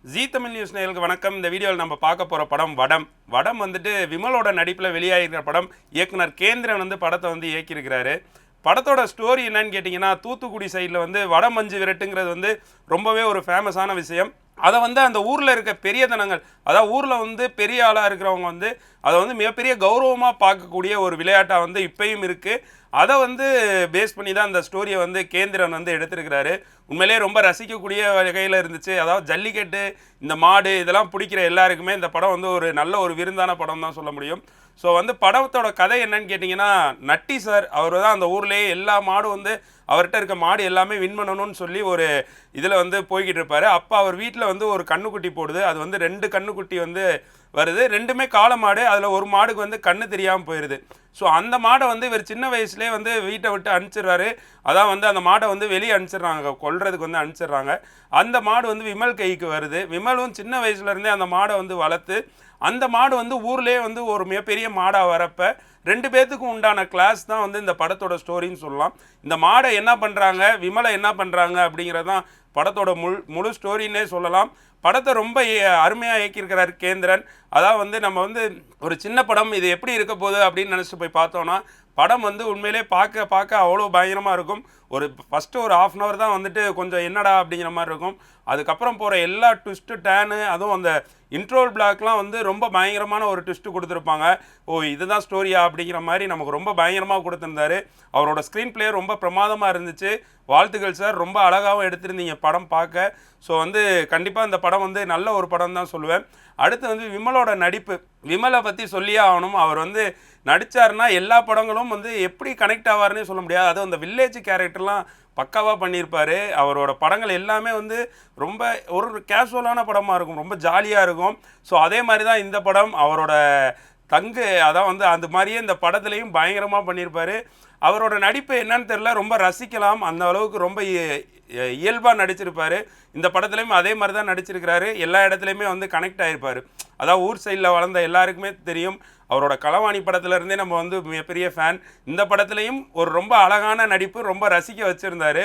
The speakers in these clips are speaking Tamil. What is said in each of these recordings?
ஜீ தமிழ் நியூஸ் நேயர்களுக்கு வணக்கம். இந்த வீடியோவில் நம்ம பார்க்க போகிற படம் வடம். வடம் வந்துட்டு விமலோட நடிப்பில் வெளியாகிருக்கிற படம். இயக்குனர் கேந்திரன் வந்து படத்தை வந்து இயக்கியிருக்கிறாரு. படத்தோட ஸ்டோரி என்னன்னு கேட்டிங்கன்னா, தூத்துக்குடி சைடில் வந்து வடமஞ்சு விரட்டுங்கிறது வந்து ரொம்பவே ஒரு ஃபேமஸான விஷயம். அதை வந்து அந்த ஊரில் இருக்க பெரிய தனங்கள், அதாவது ஊரில் வந்து பெரிய ஆளாக இருக்கிறவங்க வந்து அதை வந்து மிகப்பெரிய கௌரவமாக பார்க்கக்கூடிய ஒரு விளையாட்டாக வந்து இப்பயும் இருக்குது. அதை வந்து பேஸ் பண்ணி தான் அந்த ஸ்டோரியை வந்து கேந்திரன் வந்து எடுத்திருக்கிறாரு. உண்மையிலேயே ரொம்ப ரசிக்கக்கூடிய வகையில் இருந்துச்சு. அதாவது ஜல்லிக்கட்டு, இந்த மாடு இதெல்லாம் பிடிக்கிற எல்லாருக்குமே இந்த படம் வந்து ஒரு நல்ல ஒரு விருந்தான படம் தான் சொல்ல முடியும். ஸோ வந்து படத்தோட கதை என்னன்னு கேட்டிங்கன்னா, நட்டி சார் அவர் தான் அந்த ஊர்லேயே எல்லா மாடும் வந்து அவர்கிட்ட இருக்க மாடு எல்லாமே வின் பண்ணணும்னு சொல்லி ஒரு இதில் வந்து போய்கிட்டு இருப்பார். அப்போ அவர் வீட்டில் வந்து ஒரு கண்ணுக்குட்டி போடுது. அது வந்து 2 கண்ணுக்குட்டி வந்து வருது. 2மே காளை மாடு. அதில் ஒரு மாடுக்கு வந்து கண்ணு தெரியாமல் போயிடுது. ஸோ அந்த மாடை வந்து இவர் சின்ன வயசுலேயே வந்து வீட்டை விட்டு அனுப்பிச்சிடுறாரு. அதான் வந்து அந்த மாடை வந்து வெளியே அனுப்பிச்சிடுறாங்க, கொல்றதுக்கு வந்து அனுப்பிச்சிடுறாங்க. அந்த மாடு வந்து விமல் கைக்கு வருது. விமலும் சின்ன வயசுலேருந்தே அந்த மாடை வந்து வளர்த்து, அந்த மாடு வந்து ஊர்லேயே வந்து ஒரு மிகப்பெரிய மாடாக வரப்போ 2 பேர்த்துக்கும் உண்டான கிளாஸ் தான் வந்து இந்த படத்தோட ஸ்டோரின்னு சொல்லலாம். இந்த மாடை என்ன பண்ணுறாங்க, விமலை என்ன பண்ணுறாங்க அப்படிங்கிறது தான் படத்தோட முழு ஸ்டோரின்னே சொல்லலாம். படத்தை ரொம்ப அருமையாக இயக்கியிருக்கிறார் கேந்திரன். அதான் வந்து நம்ம வந்து ஒரு சின்ன படம், இது எப்படி இருக்க போகுது அப்படின்னு நினச்சிட்டு போய் பார்த்தோன்னா, படம் வந்து உண்மையிலே பார்க்க அவ்வளோ பயங்கரமாக இருக்கும். ஒரு ஃபஸ்ட்டு ஒரு 1/2 hour தான் வந்துட்டு கொஞ்சம் என்னடா அப்படிங்கிற மாதிரி இருக்கும். அதுக்கப்புறம் போகிற எல்லா ட்விஸ்ட்டு டேனு, அதுவும் அந்த இன்ட்ரோல் பிளாக்லாம் வந்து ரொம்ப பயங்கரமான ஒரு ட்விஸ்ட்டு கொடுத்துருப்பாங்க. ஓ இதுதான் ஸ்டோரியா அப்படிங்கிற மாதிரி நமக்கு ரொம்ப பயங்கரமாக கொடுத்துருந்தாரு. அவரோட ஸ்க்ரீன் பிளே ரொம்ப பிரமாதமாக இருந்துச்சு. வாழ்த்துக்கள் சார், ரொம்ப அழகாகவும் எடுத்திருந்தீங்க படம் பார்க்க. ஸோ வந்து கண்டிப்பாக இந்த படம் வந்து நல்ல ஒரு படம் தான் சொல்லுவேன். அடுத்து வந்து விமலோட நடிப்பு, விமலை பற்றி சொல்லியே ஆகணும். அவர் வந்து நடித்தார்னா எல்லா படங்களும் வந்து எப்படி கனெக்ட் ஆவார்னே சொல்ல முடியாது. அதுவும் அந்த வில்லேஜ் கேரக்டர்லாம் பக்காவாக பண்ணியிருப்பார். அவரோட படங்கள் எல்லாமே வந்து ரொம்ப ஒரு கேஷுவலான படமாக இருக்கும், ரொம்ப ஜாலியாக இருக்கும். ஸோ அதே மாதிரி தான் இந்த படம். அவரோட அதான் வந்து அந்த மாதிரியே இந்த படத்துலையும் பயங்கரமாக பண்ணியிருப்பார். அவரோட நடிப்பு என்னன்னு தெரில, ரொம்ப ரசிக்கலாம். அந்த அளவுக்கு ரொம்ப இயல்பாக நடிச்சிருப்பார். இந்த படத்துலையும் அதே மாதிரி தான் நடிச்சிருக்கிறாரு. எல்லா இடத்துலையுமே வந்து கனெக்ட் ஆகிருப்பார். அதாவது ஊர் சைடில் வளர்ந்த எல்லாருக்குமே தெரியும். அவரோட களவாணி படத்துலேருந்தே நம்ம வந்து மிகப்பெரிய ஃபேன். இந்த படத்துலையும் ஒரு ரொம்ப அழகான நடிப்பு, ரொம்ப ரசிக்க வச்சுருந்தார்.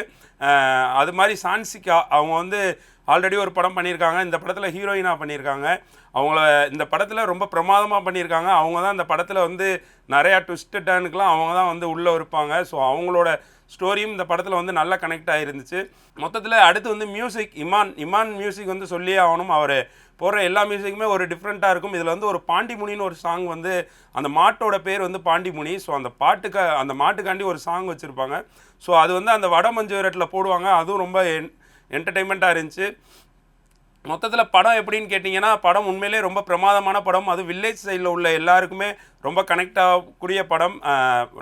அது மாதிரி சான்சிகா அவங்க வந்து ஆல்ரெடி ஒரு படம் பண்ணியிருக்காங்க. இந்த படத்தில் ஹீரோயினாக பண்ணியிருக்காங்க. அவங்கள இந்த படத்தில் ரொம்ப பிரமாதமாக பண்ணியிருக்காங்க. அவங்க தான் இந்த படத்தில் வந்து நிறையா ட்விஸ்ட் டர்னுக்கெலாம் அவங்க தான் வந்து உள்ளே இருப்பாங்க. ஸோ அவங்களோட ஸ்டோரியும் இந்த படத்தில் வந்து நல்லா கனெக்ட் ஆகிருந்துச்சு. மொத்தத்தில் அடுத்து வந்து மியூசிக், இமான் மியூசிக் வந்து சொல்லியே ஆகணும். அவர் போடுற எல்லா மியூசிக்குமே ஒரு டிஃப்ரெண்ட்டாக இருக்கும். இதில் வந்து ஒரு பாண்டிமுனின்னு ஒரு சாங் வந்து, அந்த மாட்டோட பேர் வந்து பாண்டிமுனி. ஸோ அந்த மாட்டுக்காண்டி ஒரு சாங் வச்சுருப்பாங்க. ஸோ அது வந்து அந்த வடமஞ்சு விரட்டில் போடுவாங்க. அதுவும் ரொம்ப என்டர்டெயின்மெண்ட்டாக இருந்துச்சு. மொத்தத்தில் படம் எப்படின்னு கேட்டிங்கன்னா, படம் உண்மையிலே ரொம்ப பிரமாதமான படம். அது வில்லேஜ் சைடில் உள்ள எல்லாருக்குமே ரொம்ப கனெக்ட் ஆகக்கூடிய படம்.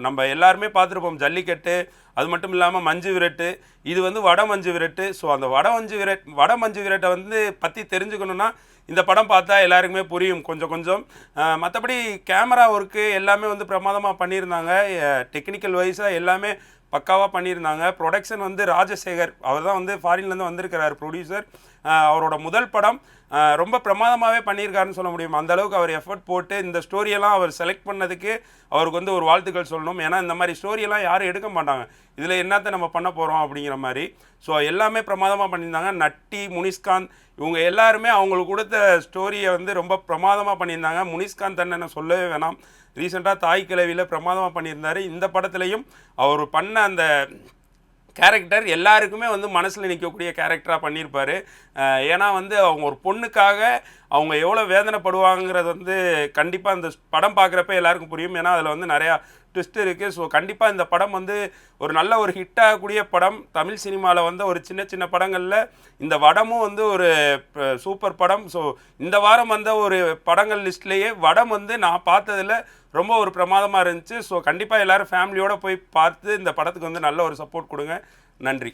நம்ம எல்லாருமே பார்த்துருப்போம் ஜல்லிக்கட்டு, அது மட்டும் இல்லாமல் மஞ்சு விரட்டு. இது வந்து வடமஞ்சு விரட்டு. ஸோ அந்த வடமஞ்சு விரட்டை வந்து பற்றி தெரிஞ்சுக்கணுன்னா இந்த படம் பார்த்தா எல்லாருக்குமே புரியும் கொஞ்சம். மற்றபடி கேமரா ஒர்க்கு எல்லாமே வந்து பிரமாதமாக பண்ணியிருந்தாங்க. டெக்னிக்கல் வைஸாக எல்லாமே பக்காவாக பண்ணியிருந்தாங்க. ப்ரொடக்ஷன் வந்து ராஜசேகர், அவர் தான் வந்து ஃபாரின்லேருந்து வந்திருக்கிறார் ப்ரொடியூசர். அவரோட முதல் படம் ரொம்ப பிரமாதமாகவே பண்ணியிருக்காருன்னு சொல்ல முடியும். அந்தளவுக்கு அவர் எஃபர்ட் போட்டு இந்த ஸ்டோரியெல்லாம் அவர் செலக்ட் பண்ணதுக்கு அவருக்கு வந்து ஒரு வாழ்த்துக்கள் சொல்லணும். ஏன்னா இந்த மாதிரி ஸ்டோரியெல்லாம் யாரும் எடுக்க மாட்டாங்க. இதில் என்னத்தை நம்ம பண்ண போகிறோம் அப்படிங்கிற மாதிரி. ஸோ எல்லாமே பிரமாதமாக பண்ணியிருந்தாங்க. நட்டி, முனிஷ்காந்த் இவங்க எல்லாருமே அவங்களுக்கு கொடுத்த ஸ்டோரியை வந்து ரொம்ப பிரமாதமாக பண்ணியிருந்தாங்க. முனிஷ்காந்த் அண்ணனை சொல்லவே வேணாம். ரீசெண்டாக தாய் கிழவியில் பிரமாதமாக பண்ணியிருந்தார். இந்த படத்துலையும் அவர் பண்ண அந்த கேரக்டர் எல்லாருக்குமே வந்து மனசில் நிற்கக்கூடிய கேரக்டராக பண்ணியிருப்பார். ஏன்னா வந்து அவங்க ஒரு பொண்ணுக்காக அவங்க எவ்வளோ வேதனைப்படுவாங்கிறது வந்து கண்டிப்பாக அந்த படம் பார்க்குறப்ப எல்லாருக்கும் புரியும். ஏன்னா அதில் வந்து நிறையா ட்விஸ்ட் இருக்குது. ஸோ கண்டிப்பாக இந்த படம் வந்து ஒரு நல்ல ஒரு ஹிட் ஆகக்கூடிய படம். தமிழ் சினிமாவில் வந்து ஒரு சின்ன படங்களில் இந்த வடமும் வந்து ஒரு சூப்பர் படம். ஸோ இந்த வாரம் வந்த ஒரு படங்கள் லிஸ்ட்லேயே வடம் வந்து நான் பார்த்ததில் ரொம்ப ஒரு பிரமாதமாக இருந்துச்சு. ஸோ கண்டிப்பாக எல்லோரும் ஃபேமிலியோடு போய் பார்த்து இந்த படத்துக்கு வந்து நல்ல ஒரு சப்போர்ட் கொடுங்க. நன்றி.